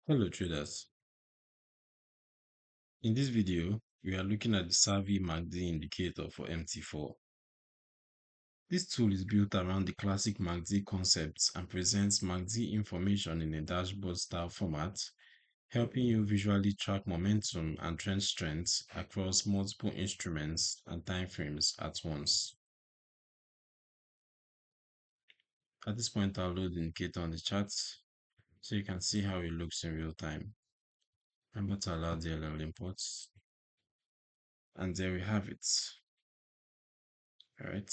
Hello traders. In this video, we are looking at the Savvy MACD indicator for MT4. This tool is built around the classic MACD concepts and presents MACD information in a dashboard style format, helping you visually track momentum and trend strengths across multiple instruments and timeframes at once. At this point, I'll load the indicator on the chart so you can see how it looks in real time. Remember to allow DLL imports. And there we have it. All right.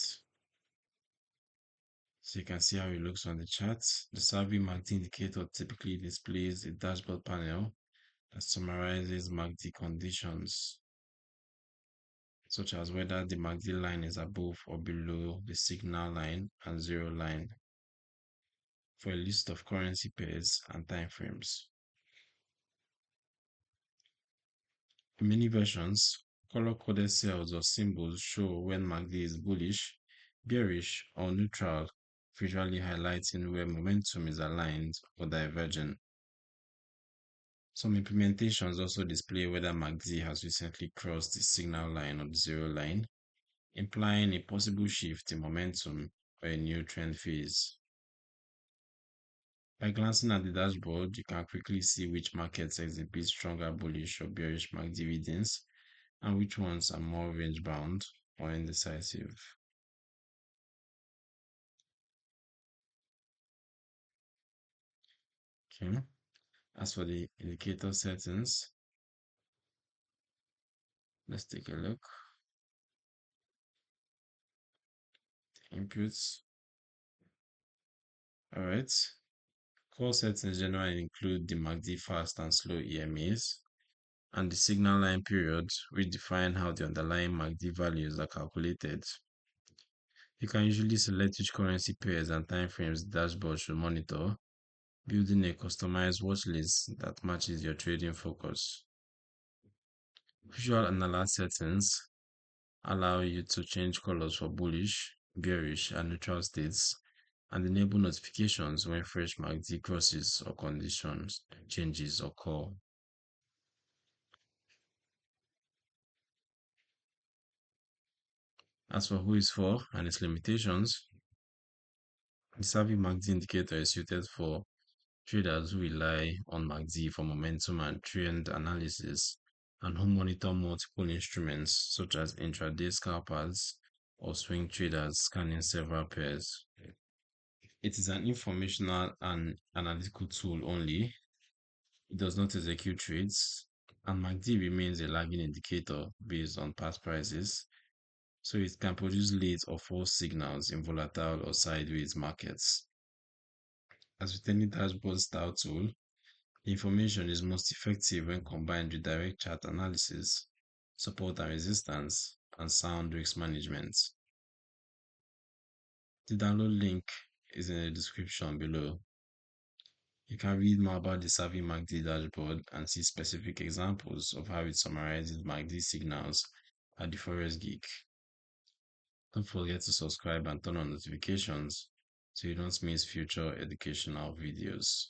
So you can see how it looks on the chart. The Savvy MACD indicator typically displays a dashboard panel that summarizes MACD conditions, such as whether the MACD line is above or below the signal line and zero line, for a list of currency pairs and timeframes. In many versions, color-coded cells or symbols show when MACD is bullish, bearish, or neutral, visually highlighting where momentum is aligned or divergent. Some implementations also display whether MACD has recently crossed the signal line or the zero line, implying a possible shift in momentum or a new trend phase. By glancing at the dashboard, you can quickly see which markets exhibit stronger bullish or bearish MACD readings and which ones are more range bound or indecisive. Okay. As for the indicator settings, let's take a look. Inputs. All right. Core settings generally include the MACD fast and slow EMAs and the signal line periods, which define how the underlying MACD values are calculated. You can usually select which currency pairs and timeframes the dashboard should monitor, building a customized watch list that matches your trading focus. Visual and alert settings allow you to change colors for bullish, bearish, and neutral states, and enable notifications when fresh MACD crosses or conditions changes occur. As for who is for and its limitations, the Savvy MACD indicator is suited for traders who rely on MACD for momentum and trend analysis and who monitor multiple instruments such as intraday scalpers or swing traders scanning several pairs. It is an informational and analytical tool only. It does not execute trades, and MACD remains a lagging indicator based on past prices, so it can produce late or false signals in volatile or sideways markets. As with any dashboard style tool, the information is most effective when combined with direct chart analysis, support and resistance, and sound risk management. The download link is in the description below. You can read more about the Savvy MACD dashboard and see specific examples of how it summarizes MACD signals at the Forex Geek. Don't forget to subscribe and turn on notifications so you don't miss future educational videos.